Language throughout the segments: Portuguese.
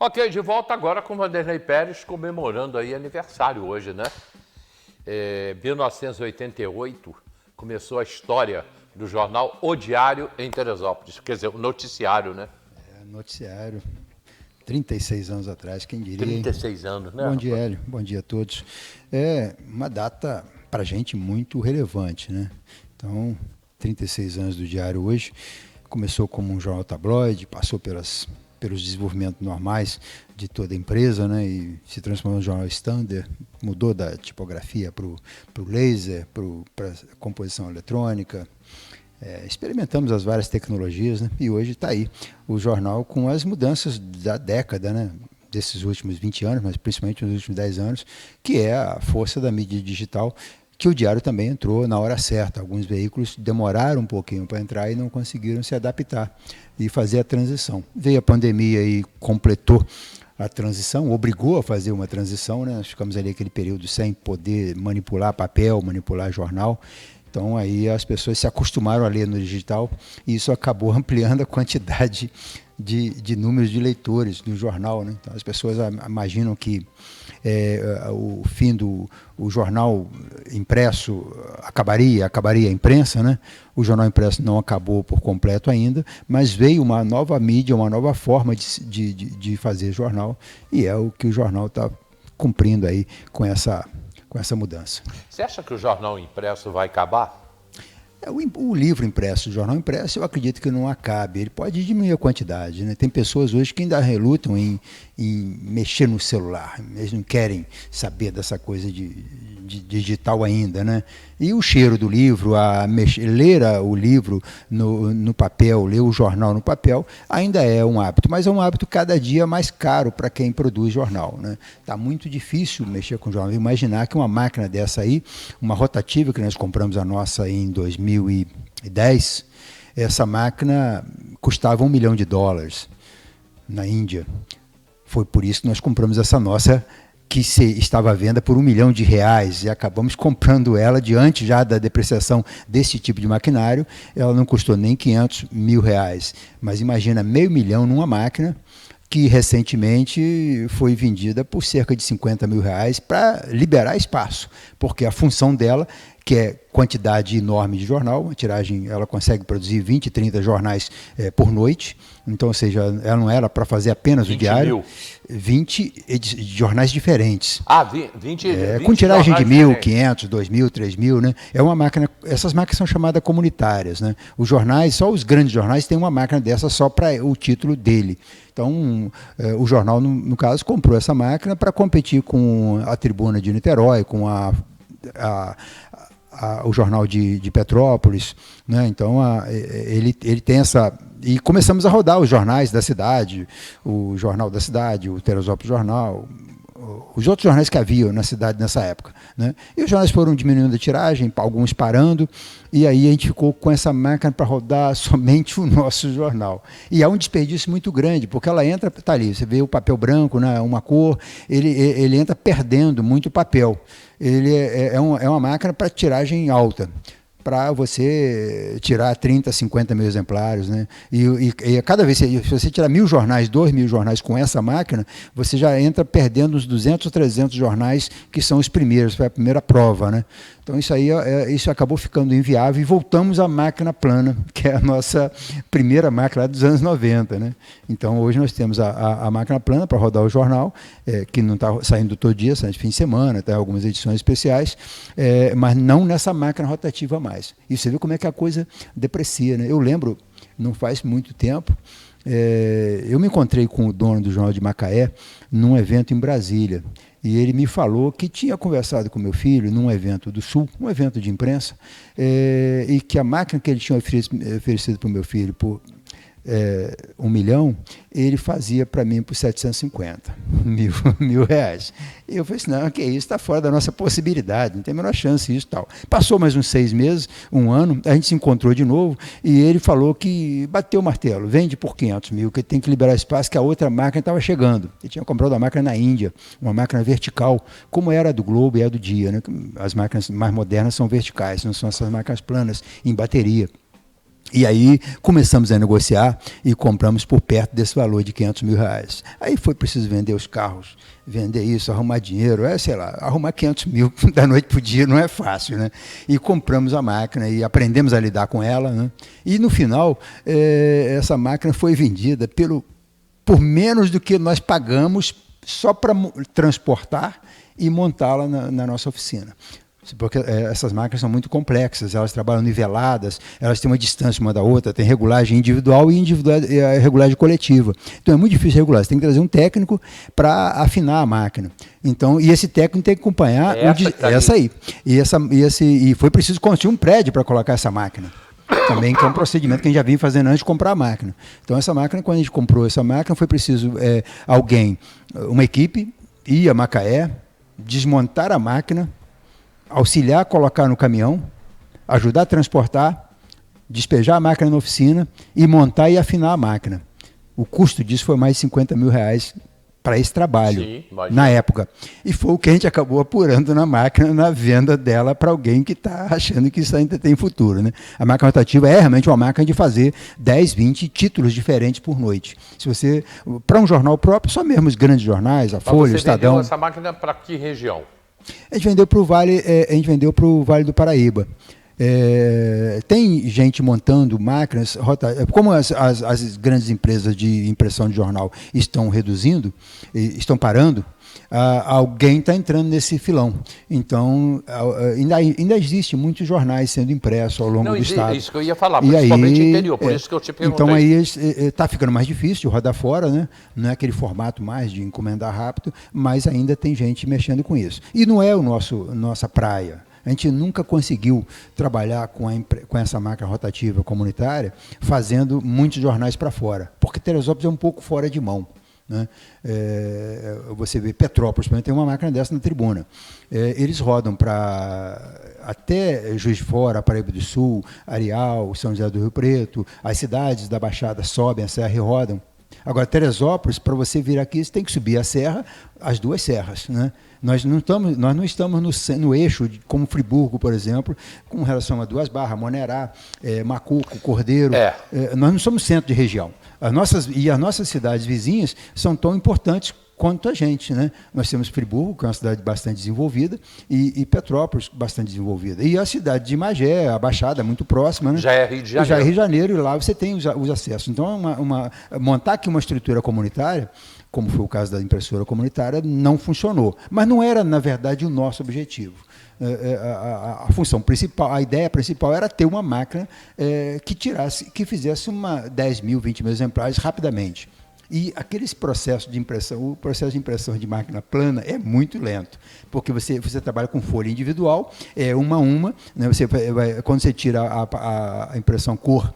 Ok, de volta agora com Vanderlei Pérez comemorando aí aniversário hoje, né? 1988 começou a história do jornal O Diário em Teresópolis, quer dizer, o noticiário, né? Noticiário. 36 anos atrás, quem diria, hein? 36 anos, né? Bom dia, Hélio. Bom dia a todos. É uma data, para a gente, muito relevante, né? Então, 36 anos do Diário hoje. Começou como um jornal tabloide, passou pelos desenvolvimentos normais de toda a empresa, né? E se transformou em um jornal standard, mudou da tipografia para o laser, para a composição eletrônica. Experimentamos as várias tecnologias, né? E hoje está aí o jornal com as mudanças da década, né? Desses últimos 20 anos, mas principalmente nos últimos 10 anos, que é a força da mídia digital, que o Diário também entrou na hora certa. Alguns veículos demoraram um pouquinho para entrar e não conseguiram se adaptar e fazer a transição. Veio a pandemia e completou a transição, obrigou a fazer uma transição, né? Nós ficamos ali aquele período sem poder manipular papel, manipular jornal. Então aí as pessoas se acostumaram a ler no digital e isso acabou ampliando a quantidade de números de leitores do jornal, né? Então as pessoas imaginam que o fim do jornal impresso acabaria a imprensa, né? O jornal impresso não acabou por completo ainda, mas veio uma nova mídia, uma nova forma de fazer jornal, e é o que o jornal está cumprindo aí com essa mudança. Você acha que o jornal impresso vai acabar? O livro impresso, o jornal impresso, eu acredito que não acabe. Ele pode diminuir a quantidade, né? Tem pessoas hoje que ainda relutam em mexer no celular. Eles não querem saber dessa coisa de digital ainda, né? E o cheiro do livro, ler o livro no papel, ler o jornal no papel, ainda é um hábito. Mas é um hábito cada dia mais caro para quem produz jornal, né? Está muito difícil mexer com jornal. Imaginar que uma máquina dessa aí, uma rotativa que nós compramos a nossa em 2010, essa máquina custava $1 milhão na Índia. Foi por isso que nós compramos essa nossa, que estava à venda por R$1 milhão, e acabamos comprando ela diante já da depreciação desse tipo de maquinário. Ela não custou nem R$500 mil, mas imagina R$500 mil numa máquina que recentemente foi vendida por cerca de R$50 mil para liberar espaço, porque a função dela, que é quantidade enorme de jornal, a tiragem, ela consegue produzir 20, 30 jornais por noite, então, ou seja, ela não era para fazer apenas o diário, 20 jornais diferentes. 20 com tiragem de 1.000, 500, 2.000, 3.000, né? É uma máquina, essas máquinas são chamadas comunitárias, né? Os jornais, só os grandes jornais têm uma máquina dessa só para o título dele. Então, o jornal, no caso, comprou essa máquina para competir com a Tribuna de Niterói, com o jornal de Petrópolis, né? Então ele tem essa... E começamos a rodar os jornais da cidade, o Jornal da Cidade, o Teresópolis Jornal, os outros jornais que haviam na cidade nessa época, né? E os jornais foram diminuindo a tiragem, alguns parando, e aí a gente ficou com essa máquina para rodar somente o nosso jornal. E é um desperdício muito grande, porque ela entra, está ali, você vê o papel branco, né, uma cor, ele entra perdendo muito papel. Ele é uma máquina para tiragem alta, para você tirar 30, 50 mil exemplares, né? E cada vez, se você tirar 1.000 jornais, 2.000 jornais com essa máquina, você já entra perdendo uns 200 ou 300 jornais que são os primeiros, foi a primeira prova, né? Então isso acabou ficando inviável e voltamos à máquina plana, que é a nossa primeira máquina lá dos anos 90, né? Então hoje nós temos a máquina plana para rodar o jornal, que não está saindo todo dia, sai de fim de semana, tem algumas edições especiais, mas não nessa máquina rotativa mais. E você vê como é que a coisa deprecia, né? Eu lembro, não faz muito tempo, eu me encontrei com o dono do Jornal de Macaé num evento em Brasília. E ele me falou que tinha conversado com meu filho num evento do Sul, um evento de imprensa, e que a máquina que ele tinha oferecido para o meu filho por R$1 milhão, ele fazia para mim por 750 mil reais. E eu falei assim, não, que isso, está fora da nossa possibilidade, não tem a menor chance isso e tal. Passou mais uns 6 meses, um ano, a gente se encontrou de novo e ele falou que bateu o martelo, vende por 500 mil, que tem que liberar espaço, que a outra máquina estava chegando. Ele tinha comprado uma máquina na Índia, uma máquina vertical, como era a do Globo e a do Dia, né? As máquinas mais modernas são verticais, não são essas máquinas planas, em bateria. E aí começamos a negociar e compramos por perto desse valor de R$500 mil. Aí foi preciso vender os carros, vender isso, arrumar dinheiro, sei lá, arrumar 500 mil da noite para o dia não é fácil, né? E compramos a máquina e aprendemos a lidar com ela, né? E no final, essa máquina foi vendida por menos do que nós pagamos só para transportar e montá-la na nossa oficina. Porque essas máquinas são muito complexas, elas trabalham niveladas, elas têm uma distância uma da outra, tem regulagem individual e regulagem coletiva. Então é muito difícil regular, você tem que trazer um técnico para afinar a máquina. Então, e esse técnico tem que acompanhar essa aí. E foi preciso construir um prédio para colocar essa máquina. Também que é um procedimento que a gente já vinha fazendo antes de comprar a máquina. Então essa máquina, quando a gente comprou essa máquina, foi preciso uma equipe, ir a Macaé, desmontar a máquina, auxiliar a colocar no caminhão, ajudar a transportar, despejar a máquina na oficina e montar e afinar a máquina. O custo disso foi mais de R$50 mil para esse trabalho, sim, na época. E foi o que a gente acabou apurando na máquina, na venda dela para alguém que está achando que isso ainda tem futuro, né? A máquina rotativa é realmente uma máquina de fazer 10, 20 títulos diferentes por noite. Se você, para um jornal próprio, só mesmo os grandes jornais, a Folha, o Estadão. Você vendeu essa máquina para que região? A gente vendeu para o Vale do Paraíba. Tem gente montando máquinas, como as grandes empresas de impressão de jornal estão reduzindo, estão parando, alguém está entrando nesse filão. Então, ainda existe muitos jornais sendo impressos ao longo do estado. Isso que eu ia falar, principalmente no interior, por isso que eu te perguntei. Então aí está ficando mais difícil de rodar fora, né? Não é aquele formato mais de encomendar rápido, mas ainda tem gente mexendo com isso. E não é nossa praia. A gente nunca conseguiu trabalhar com essa máquina rotativa comunitária fazendo muitos jornais para fora, porque Teresópolis é um pouco fora de mão, né? Você vê Petrópolis, por exemplo, tem uma máquina dessa na tribuna. Eles rodam até Juiz de Fora, Paraíba do Sul, Areal, São José do Rio Preto, as cidades da Baixada sobem a serra e rodam. Agora, Teresópolis, para você vir aqui, você tem que subir a serra, as duas serras, né? Nós não estamos no eixo, como Friburgo, por exemplo, com relação a Duas Barras, Monerá, Macuco, Cordeiro. Nós não somos centro de região. As nossas cidades vizinhas são tão importantes quanto a gente, né? Nós temos Friburgo, que é uma cidade bastante desenvolvida, e Petrópolis, bastante desenvolvida. E a cidade de Magé, a Baixada, muito próxima, né? Já é Rio de Janeiro. Já é Rio de Janeiro, e lá você tem os acessos. Então, montar aqui uma estrutura comunitária, como foi o caso da impressora comunitária, não funcionou. Mas não era, na verdade, o nosso objetivo. A função principal, a ideia principal era ter uma máquina que fizesse 10 mil, 20 mil exemplares rapidamente. E aqueles processos de impressão, o processo de impressão de máquina plana é muito lento, porque você trabalha com folha individual, uma a uma, né? Quando você tira a impressão cor,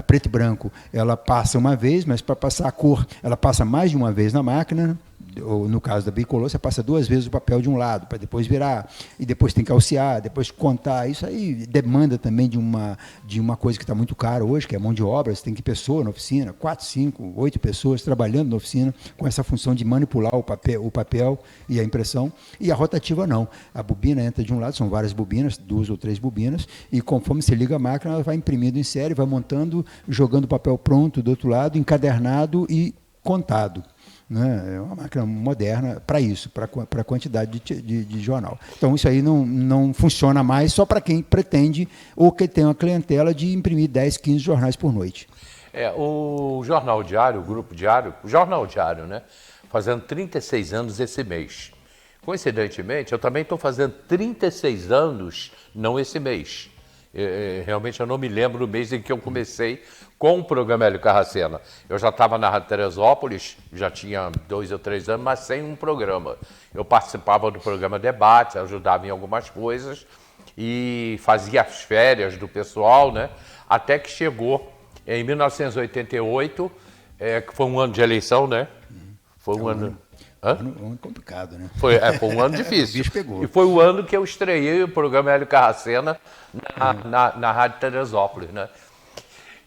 preto e branco, ela passa uma vez, mas para passar a cor, ela passa mais de uma vez na máquina, né? Ou no caso da bicolor, você passa 2 vezes o papel de um lado, para depois virar, e depois tem que alciar, depois contar. Isso aí demanda também de uma coisa que está muito cara hoje, que é mão de obra. Você tem que pessoa na oficina, 4, 5, 8 pessoas trabalhando na oficina com essa função de manipular o papel e a impressão. E a rotativa não. A bobina entra de um lado, são várias bobinas, 2 ou 3 bobinas, e conforme você liga a máquina, ela vai imprimindo em série, vai montando, jogando o papel pronto do outro lado, encadernado e contado. Né? É uma máquina moderna para isso, para a quantidade de jornal. Então, isso aí não funciona mais só para quem pretende ou que tem uma clientela de imprimir 10, 15 jornais por noite. O Jornal Diário, o Grupo Diário, o Jornal Diário, né? Fazendo 36 anos esse mês. Coincidentemente, eu também estou fazendo 36 anos, não esse mês. Realmente eu não me lembro o mês em que eu comecei com o programa Hélio Carracena. Eu já estava na Rádio Teresópolis, já tinha 2 ou 3 anos, mas sem um programa. Eu participava do programa Debate, ajudava em algumas coisas e fazia as férias do pessoal, né? Até que chegou em 1988, que foi um ano de eleição, né? Foi um ano... Um ano complicado, né? Foi um ano difícil. O bicho pegou. E foi o ano que eu estreiei o programa Hélio Carracena na Rádio Teresópolis, né?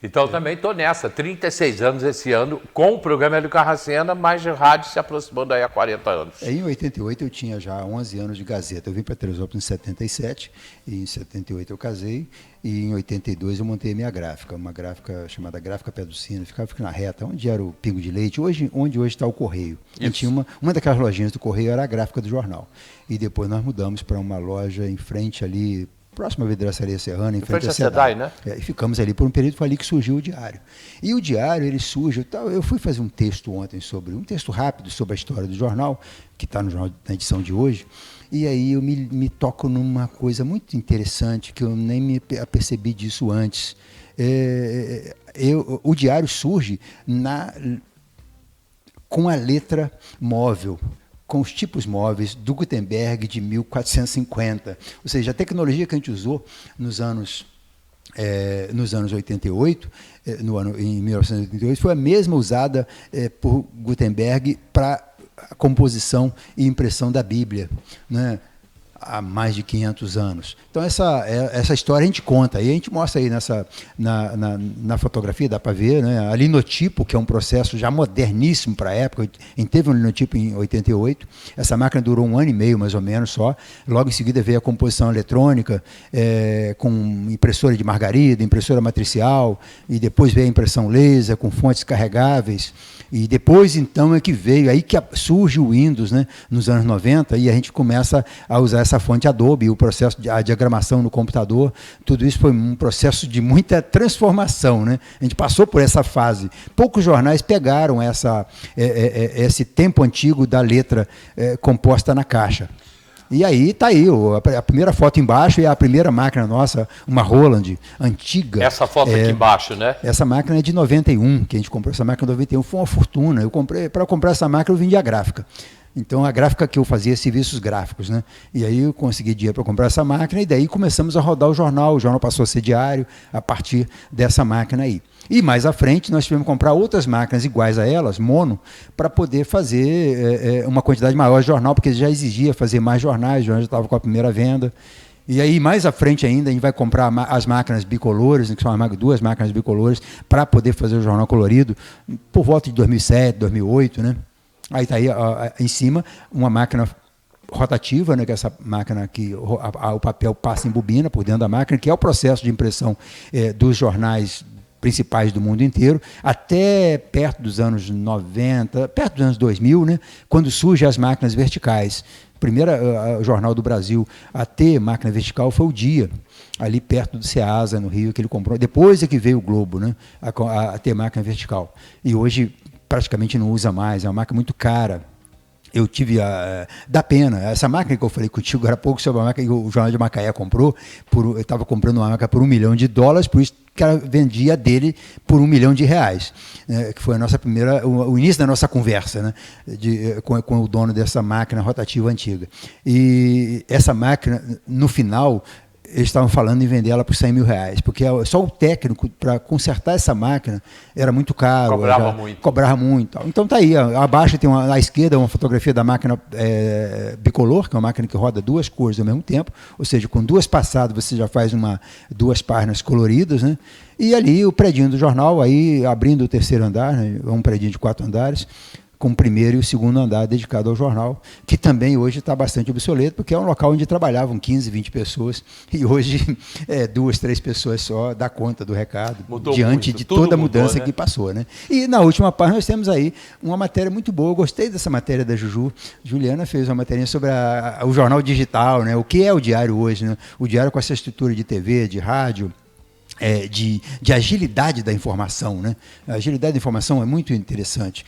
Então também estou nessa, 36 anos esse ano, com o programa Hélio Carracena, mas o rádio se aproximando aí há 40 anos. Em 88 eu tinha já 11 anos de Gazeta. Eu vim para Teresópolis em 77, e em 78 eu casei, e em 82 eu montei a minha gráfica, uma gráfica chamada Gráfica Pé do Sino, ficava na reta, onde era o Pingo de Leite, onde hoje está o Correio. E tinha uma daquelas lojinhas do Correio, era a gráfica do jornal. E depois nós mudamos para uma loja em frente ali, próxima à Vidraçaria Serrana, em frente à SEDAI, né? E ficamos ali por um período, foi ali que surgiu o Diário. E o Diário, ele surge, eu fui fazer um texto ontem um texto rápido sobre a história do jornal, que está no jornal, na edição de hoje, e aí eu me toco numa coisa muito interessante, que eu nem me apercebi disso antes. O Diário surge com a letra móvel, com os tipos móveis do Gutenberg de 1450. Ou seja, a tecnologia que a gente usou nos anos 88, em 1988, foi a mesma usada por Gutenberg para a composição e impressão da Bíblia, né? Há mais de 500 anos. Então, essa história a gente conta, e a gente mostra aí na fotografia, dá para ver, né? A linotipo, que é um processo já moderníssimo para a época, a gente teve um linotipo em 88, essa máquina durou 1 ano e meio, mais ou menos, só. Logo em seguida veio a composição eletrônica, com impressora de margarida, impressora matricial, e depois veio a impressão laser, com fontes carregáveis, e depois, então, é que veio, aí que surge o Windows, né, nos anos 90, e a gente começa a usar essa fonte Adobe, o processo de diagramação no computador, tudo isso foi um processo de muita transformação, né? A gente passou por essa fase. Poucos jornais pegaram esse tempo antigo da letra composta na caixa. E aí está aí, a primeira foto embaixo é a primeira máquina nossa, uma Roland, antiga. Essa foto aqui embaixo, né? Essa máquina é de 91, que a gente comprou essa máquina em 91, foi uma fortuna. Para comprar essa máquina eu vendi a gráfica. Então, a gráfica que eu fazia serviços gráficos, né? E aí eu consegui dinheiro para comprar essa máquina e daí começamos a rodar o jornal passou a ser diário a partir dessa máquina aí. E mais à frente nós tivemos que comprar outras máquinas iguais a elas, mono, para poder fazer uma quantidade maior de jornal, porque já exigia fazer mais jornais, o jornal já estava com a primeira venda. E aí, mais à frente ainda, a gente vai comprar as máquinas bicolores, que são duas máquinas bicolores, para poder fazer o jornal colorido, por volta de 2007, 2008, né? Aí está aí em cima uma máquina rotativa, né, que é essa máquina que o papel passa em bobina por dentro da máquina, que é o processo de impressão dos jornais principais do mundo inteiro, até perto dos anos 90, perto dos anos 2000, né, quando surgem as máquinas verticais. O primeiro jornal do Brasil a ter máquina vertical foi o Dia, ali perto do Ceasa, no Rio, que ele comprou. Depois é que veio o Globo, né, a ter máquina vertical. E hoje praticamente não usa mais, é uma máquina muito cara. Eu tive dá pena, essa máquina que eu falei contigo agora há pouco, sobre a máquina que o Jornal de Macaé comprou, eu estava comprando uma máquina por $1 milhão, por isso que ela vendia dele por R$1 milhão, né, que foi a nossa o início da nossa conversa, né, com o dono dessa máquina rotativa antiga. E essa máquina, no final, eles estavam falando em vender ela por R$100 mil, porque só o técnico para consertar essa máquina era muito caro. Cobrava muito. Então está aí, abaixo tem à esquerda uma fotografia da máquina bicolor, que é uma máquina que roda duas cores ao mesmo tempo, ou seja, com duas passadas você já faz duas páginas coloridas, né? E ali o predinho do jornal, aí abrindo o terceiro andar, né, um predinho de 4 andares, com o primeiro e o segundo andar dedicado ao jornal, que também hoje está bastante obsoleto, porque é um local onde trabalhavam 15, 20 pessoas, e hoje 2, 3 pessoas só dá conta do recado, mudou diante muito, de toda a mudança, mudou, né, que passou, né? E na última página nós temos aí uma matéria muito boa, eu gostei dessa matéria da Juju. Juliana fez uma matéria sobre o jornal digital, né? O que é o diário hoje, né? O diário com essa estrutura de TV, de rádio, de agilidade da informação, né? A agilidade da informação é muito interessante.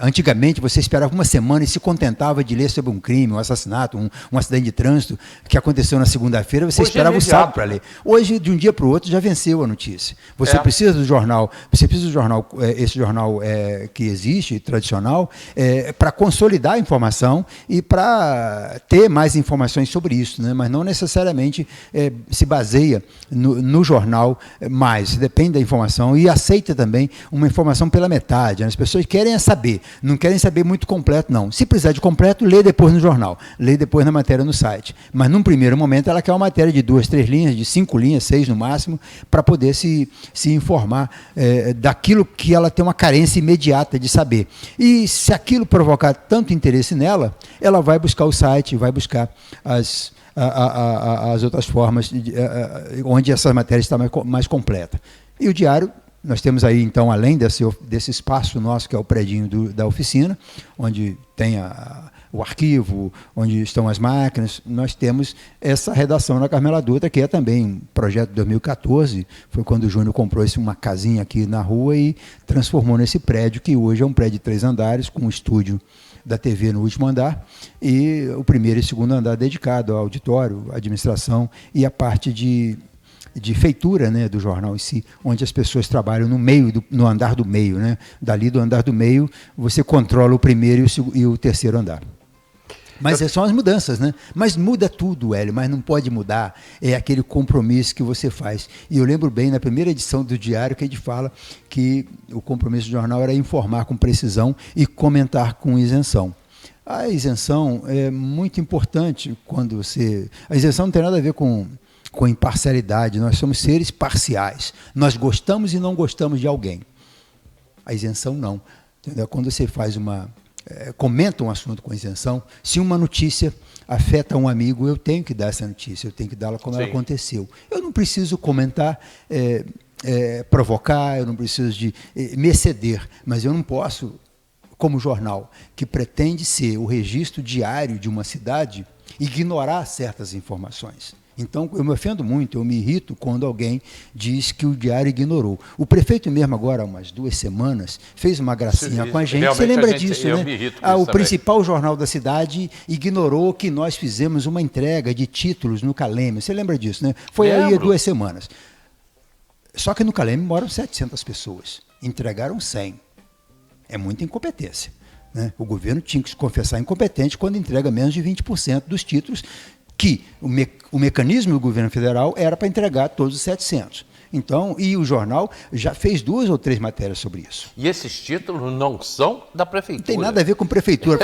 Antigamente você esperava uma semana e se contentava de ler sobre um crime, um assassinato, um acidente de trânsito que aconteceu na segunda-feira, você esperava o sábado para ler. Hoje, de um dia para o outro, já venceu a notícia. Você precisa do jornal, esse jornal que existe, tradicional, para consolidar a informação e para ter mais informações sobre isso, né? Mas não necessariamente se baseia no jornal mais, depende da informação e aceita também uma informação pela metade. As pessoas querem saber, não querem saber muito completo, não. Se precisar de completo, lê depois no jornal, lê depois na matéria no site. Mas num primeiro momento ela quer uma matéria de 2, 3 linhas, de 5 linhas, 6 no máximo, para poder se informar daquilo que ela tem uma carência imediata de saber. E se aquilo provocar tanto interesse nela, ela vai buscar o site, vai buscar as outras formas onde essa matéria está mais completa. E o diário, nós temos aí, então, além desse espaço nosso, que é o predinho da oficina, onde tem o arquivo, onde estão as máquinas, nós temos essa redação na Carmela Dutra, que é também um projeto de 2014, foi quando o Júnior comprou uma casinha aqui na rua e transformou nesse prédio, que hoje é um prédio de 3 andares, com um estúdio da TV no último andar, e o primeiro e segundo andar dedicado ao auditório, administração e a parte de feitura, né, do jornal em si, onde as pessoas trabalham no andar do meio, né? Dali do andar do meio, você controla o primeiro e o terceiro andar. Mas são as mudanças, né? Mas muda tudo, Hélio, mas não pode mudar. É aquele compromisso que você faz. E eu lembro bem, na primeira edição do Diário, que a gente fala que o compromisso do jornal era informar com precisão e comentar com isenção. A isenção é muito importante quando você... A isenção não tem nada a ver com imparcialidade, nós somos seres parciais. Nós gostamos e não gostamos de alguém. A isenção não. Entendeu? Quando você faz comenta um assunto com isenção, se uma notícia afeta um amigo, eu tenho que dar essa notícia, eu tenho que dá-la como ela aconteceu. Eu não preciso comentar, provocar, eu não preciso de me exceder, mas eu não posso, como jornal, que pretende ser o registro diário de uma cidade, ignorar certas informações. Então, eu me ofendo muito, eu me irrito quando alguém diz que o diário ignorou. O prefeito mesmo agora, há umas 2 semanas, fez uma gracinha com a gente. Você lembra disso, né? O principal jornal da cidade ignorou que nós fizemos uma entrega de títulos no Caleme. Você lembra disso, né? Foi aí há 2 semanas. Só que no Caleme moram 700 pessoas. Entregaram 100. É muita incompetência, né? O governo tinha que se confessar incompetente quando entrega menos de 20% dos títulos, que o mecanismo do governo federal era para entregar todos os 700. Então, e o jornal já fez 2 ou 3 matérias sobre isso. E esses títulos não são da prefeitura? Não tem nada a ver com prefeitura.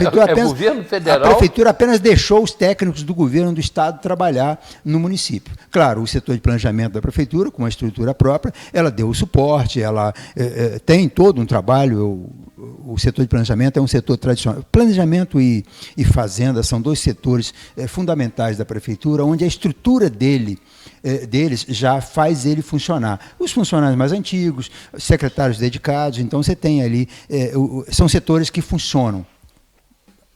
Governo federal. A prefeitura apenas deixou os técnicos do governo do estado trabalhar no município. Claro, o setor de planejamento da prefeitura, com uma estrutura própria, ela deu o suporte, ela tem todo um trabalho. O setor de planejamento é um setor tradicional. Planejamento e fazenda são 2 setores fundamentais da prefeitura, onde a estrutura deles já faz ele funcionar. Os funcionários mais antigos, secretários dedicados, então você tem ali, são setores que funcionam.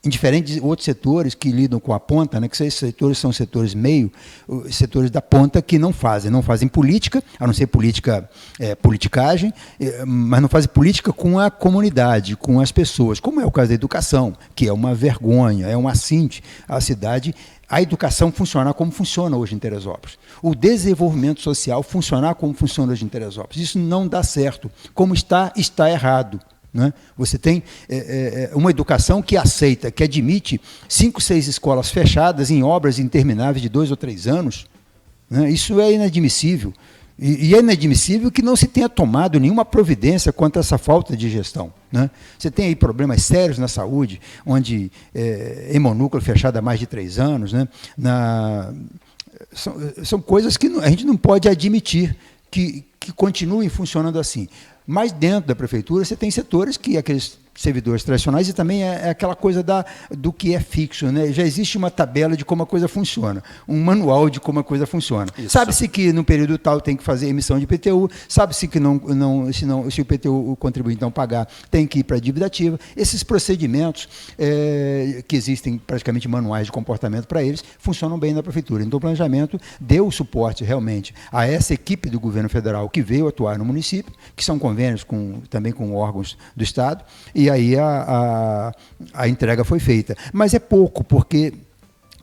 Indiferente de outros setores que lidam com a ponta, né, que esses setores são setores setores da ponta que não fazem política, a não ser politicagem, mas não fazem política com a comunidade, com as pessoas, como é o caso da educação, que é uma vergonha, é um assinte à cidade, a educação funcionar como funciona hoje em Teresópolis. O desenvolvimento social funcionar como funciona hoje em Teresópolis. Isso não dá certo. Como está errado. Né? Você tem uma educação que aceita, que admite 5, 6 escolas fechadas em obras intermináveis de 2 ou 3 anos. Né? Isso é inadmissível. E é inadmissível que não se tenha tomado nenhuma providência quanto a essa falta de gestão. Né? Você tem aí problemas sérios na saúde, onde hemonúcleo fechado há mais de 3 anos. Né? São coisas que a gente não pode admitir que continuem funcionando assim. Mas dentro da prefeitura você tem setores que aqueles servidores tradicionais e também é aquela coisa do que é fixo, né? Já existe uma tabela de como a coisa funciona, um manual de como a coisa funciona. Sabe-se que no período tal tem que fazer emissão de IPTU, sabe-se que se o IPTU, o contribuinte não pagar, tem que ir para a dívida ativa. Esses procedimentos, que existem praticamente manuais de comportamento para eles, funcionam bem na prefeitura. Então o planejamento deu o suporte realmente a essa equipe do governo federal que veio atuar no município, que são convênios também com órgãos do Estado, e aí a entrega foi feita. Mas é pouco, porque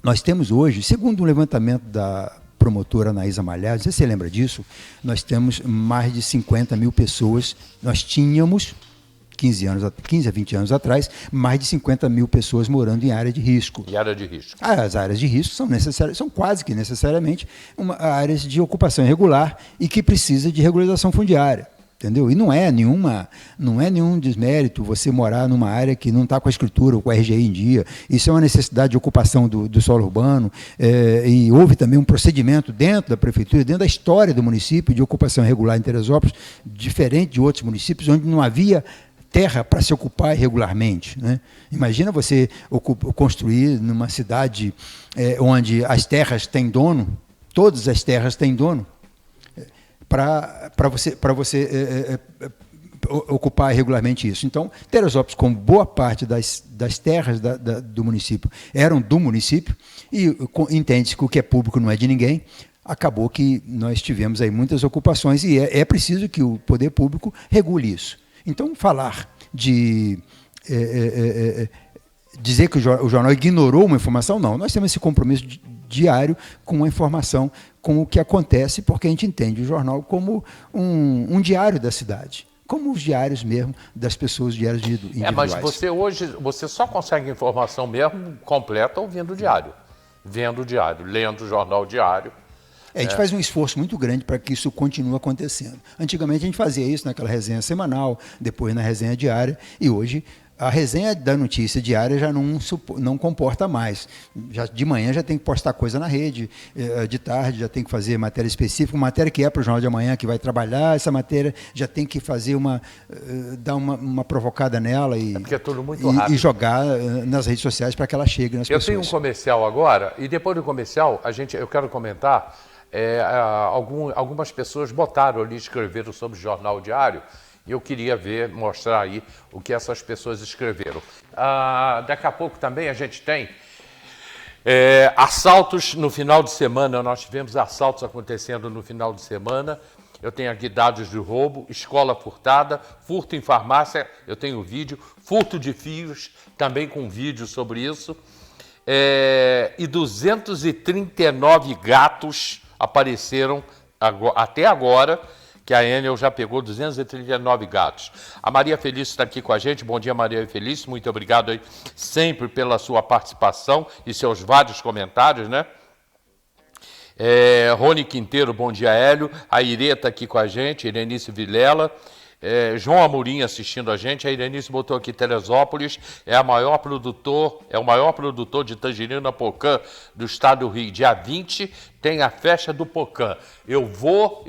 nós temos hoje, segundo um levantamento da promotora Anaísa Malhado, não sei se você lembra disso, nós temos mais de 50 mil pessoas, nós tínhamos 15 a 20 anos atrás, mais de 50 mil pessoas morando em área de risco. E área de risco? As áreas de risco são quase que necessariamente áreas de ocupação irregular e que precisa de regularização fundiária. Entendeu? E não é nenhum desmérito você morar numa área que não está com a escritura ou com a RGI em dia. Isso é uma necessidade de ocupação do solo urbano, e houve também um procedimento dentro da prefeitura, dentro da história do município, de ocupação irregular em Teresópolis, diferente de outros municípios onde não havia terra para se ocupar irregularmente, né? Imagina você construir numa cidade onde as terras têm dono, todas as terras têm dono, para você ocupar regularmente isso. Então, Teresópolis, como boa parte das terras do município eram do município, e entende-se que o que é público não é de ninguém, acabou que nós tivemos aí muitas ocupações e é preciso que o poder público regule isso. Então, falar de dizer que o jornal ignorou uma informação, não. Nós temos esse compromisso diário com a informação, com o que acontece, porque a gente entende o jornal como um diário da cidade, como os diários mesmo das pessoas, diários individuais. Mas você hoje, você só consegue informação mesmo completa ouvindo o diário, vendo o diário, lendo o jornal diário. A gente faz um esforço muito grande para que isso continue acontecendo. Antigamente a gente fazia isso naquela resenha semanal, depois na resenha diária, e hoje a resenha da notícia diária já não comporta mais. De manhã já tem que postar coisa na rede, de tarde já tem que fazer matéria específica, matéria que é para o Jornal de Amanhã, que vai trabalhar, essa matéria já tem que fazer dar uma provocada nela porque é tudo muito rápido. E jogar nas redes sociais para que ela chegue nas pessoas. Eu tenho um comercial agora, e depois do comercial, eu quero comentar, algumas pessoas botaram ali, escreveram sobre o Jornal Diário, e eu queria mostrar aí o que essas pessoas escreveram. Daqui a pouco também a gente tem assaltos no final de semana. Nós tivemos assaltos acontecendo no final de semana. Eu tenho aqui dados de roubo, escola furtada, furto em farmácia, eu tenho vídeo, furto de fios, também com vídeo sobre isso. E 239 gatos apareceram até agora, que a Enel já pegou 239 gatos. A Maria Felício está aqui com a gente. Bom dia, Maria Felício. Muito obrigado aí sempre pela sua participação e seus vários comentários, né? Rony Quinteiro, bom dia, Hélio. A Irê está aqui com a gente, Irenice Vilela. João Amorim assistindo a gente. A Irenice botou aqui: Teresópolis é o maior produtor de tangerina Pocã do estado do Rio. Dia 20 tem a festa do Pocã. Eu vou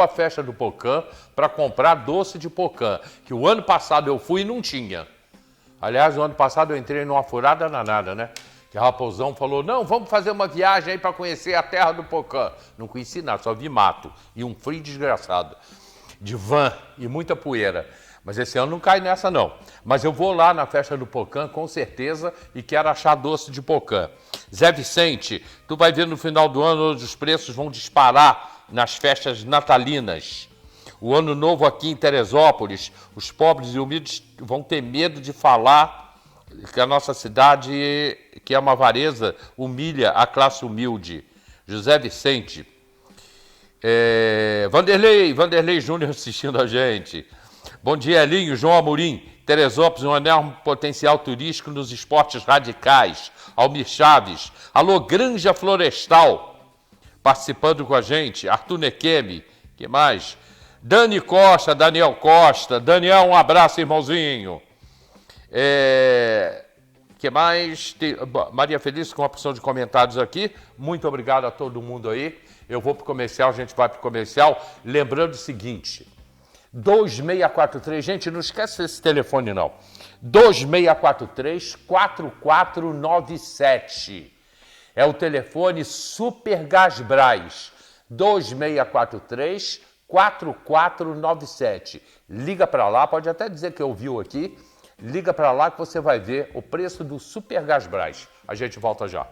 à festa do Pocã para comprar doce de Pocã, que o ano passado eu fui e não tinha. Aliás, o ano passado eu entrei numa furada danada, né? Que a Raposão falou: não, vamos fazer uma viagem aí para conhecer a terra do Pocã. Não conheci nada, só vi mato e um frio desgraçado, de van e muita poeira. Mas esse ano não cai nessa, não. Mas eu vou lá na festa do Pocã, com certeza, e quero achar doce de Pocã. Zé Vicente, tu vai ver no final do ano onde os preços vão disparar nas festas natalinas. O ano novo aqui em Teresópolis, os pobres e humildes vão ter medo de falar que a nossa cidade, que é uma avareza, humilha a classe humilde. José Vicente. Vanderlei Júnior assistindo a gente. Bom dia, Elinho, João Amorim. Teresópolis, um enorme potencial turístico nos esportes radicais. Almir Chaves. Alô, Granja Florestal, participando com a gente. Arthur Nekemi. Que mais? Dani Costa, Daniel Costa. Daniel, um abraço, irmãozinho. Que mais? Maria Felício com a opção de comentários aqui. Muito obrigado a todo mundo aí. Eu vou para o comercial, a gente vai para o comercial. Lembrando o seguinte: 2643, gente, não esquece esse telefone não. 2643-4497. É o telefone Super Gasbras. 2643-4497. Liga para lá, pode até dizer que ouviu aqui. Liga para lá que você vai ver o preço do Super Gasbras. A gente volta já.